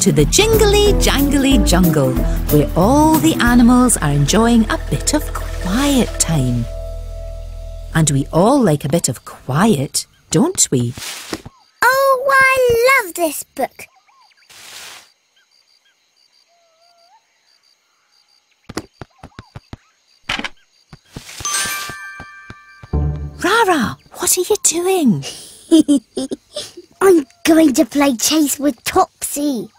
to the jingly jangly jungle, where all the animals are enjoying a bit of quiet time. And we all like a bit of quiet, don't we? Oh, I love this book. Rara, what are you doing? I'm going to play chase with Topsy.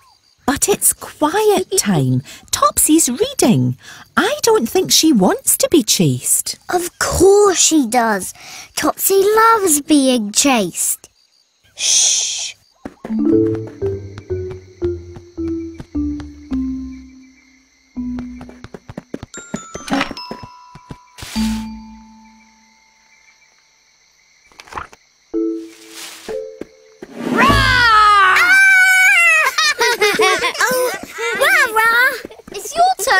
But it's quiet time. Topsy's reading. I don't think she wants to be chased. Of course she does. Topsy loves being chased. Shh.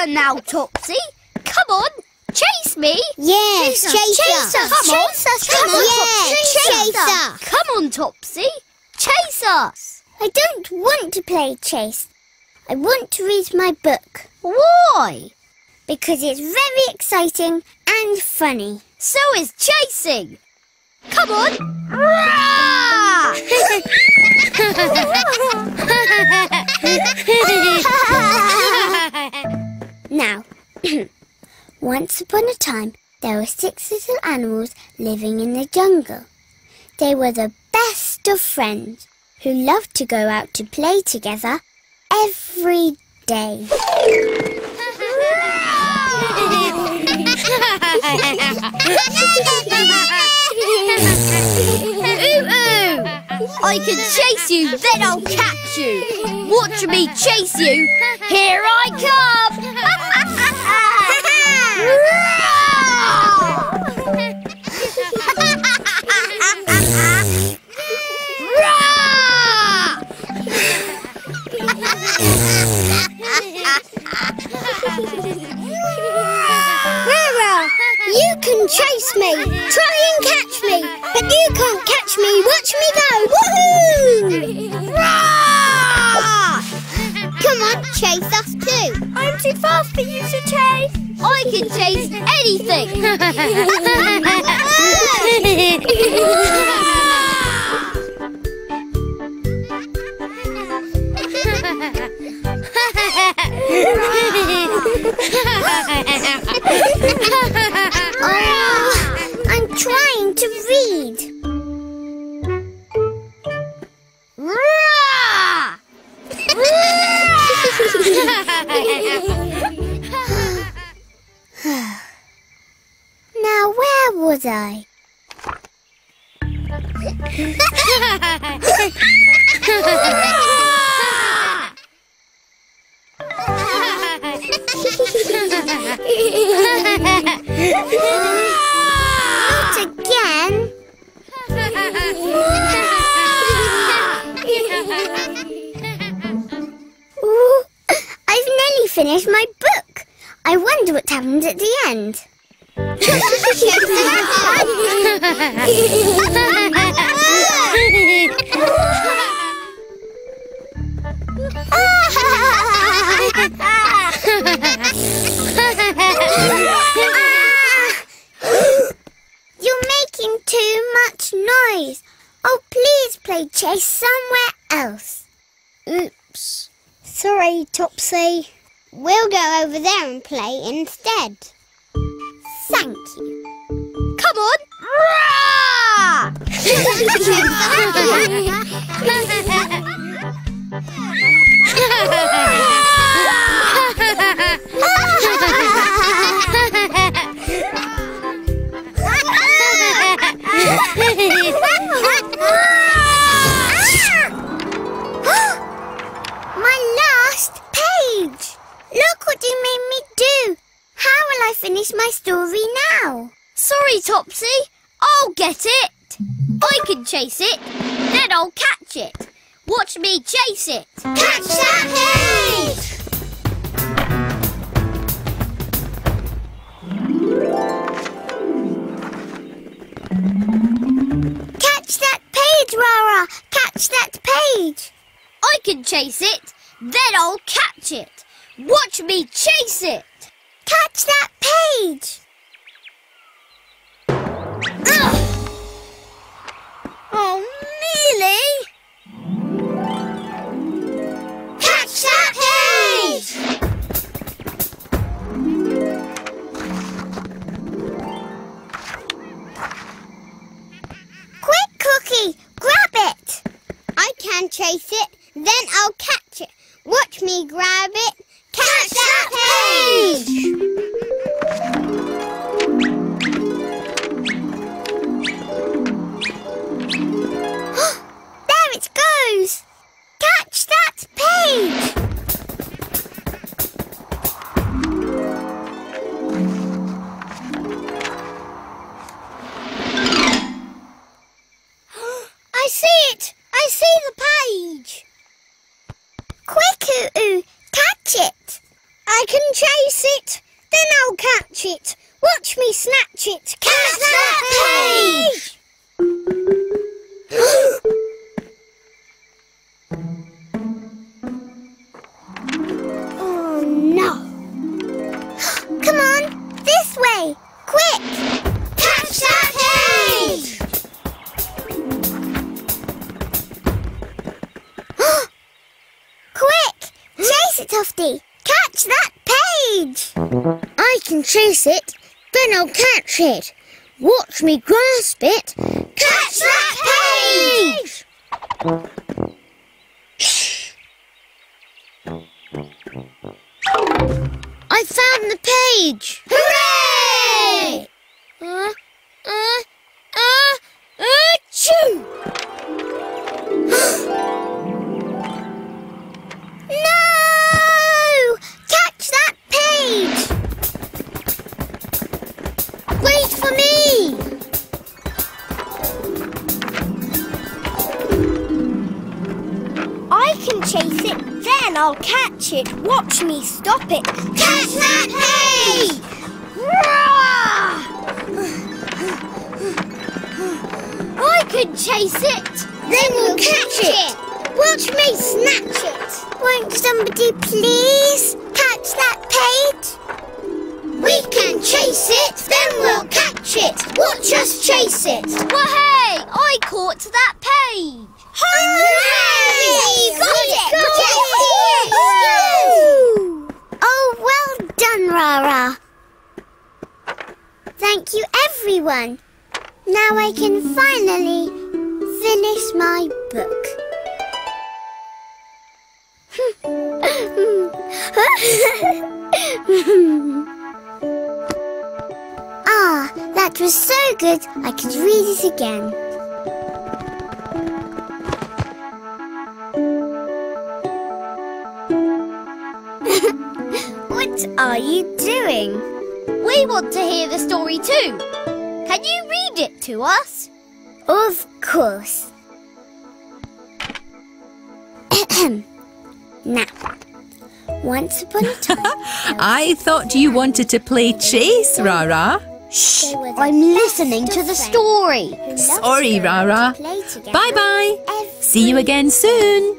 Now, Topsy, come on, chase me. Yes, chase us. Come on, Chase us. Come on, Topsy, chase us. I don't want to play chase. I want to read my book. Why? Because it's very exciting and funny. So is chasing. Come on. Rah! Now, once upon a time, there were 6 little animals living in the jungle. They were the best of friends who loved to go out to play together every day. Ooh-ooh! I can chase you, then I'll catch you. Watch me chase you. Here I come! You can chase me, try and catch me, but you can't catch me. Watch me go! Woohoo! Come on, chase us too. I'm too fast for you to chase. I can chase anything. Oh, I'm trying to read. Now, where was I? Not again. Ooh, I've nearly finished my book. I wonder what happened at the end. You're making too much noise. Oh, please play chase somewhere else. Oops. Sorry, Topsy. We'll go over there and play instead. Thank you. Come on. My last page. Look what you made me do. How will I finish my story now? Sorry, Topsy. I'll get it. I can chase it, then I'll catch it. Watch me chase it. Catch that page! Catch that page, Rara! Catch that page! I can chase it, then I'll catch it. Watch me chase it. Catch that page. Ugh. Oh, Mealy! Catch that page. Quick, Cookie, grab it. I can chase it, then I'll catch it. Watch me grab it. Catch that page. There it goes. Catch that page. I see it. I see the page. Quick, Oo, catch it. I can chase it, then I'll catch it. Watch me snatch it. Catch that page. Oh no. Come on, this way. Quick. Catch that page. Quick, chase it, Tufty. Catch that page. I can chase it, then I'll catch it. Watch me grasp it. Catch that page. I found the page. Hooray! Achoo! No! Catch that page. Wait for me. I can chase it, then I'll catch it. Watch me stop it. Catch that page. I can chase it. Then we'll catch it. Watch me snatch it. Won't somebody please catch that page? We can chase it, then we'll catch it. Watch us chase it. Well, hey, I caught that page. Hooray! Got it! Oh, well done, Rara. Thank you, everyone. Now I can finally finish my book. Ah, that was so good I could read it again. What are you doing? We want to hear the story too. Can you read it to us? Of course. Now, once upon a time... I thought you wanted to play chase, Rara. Shh, I'm listening to the story. Sorry, Rara. Play together Bye-bye. every See you again soon.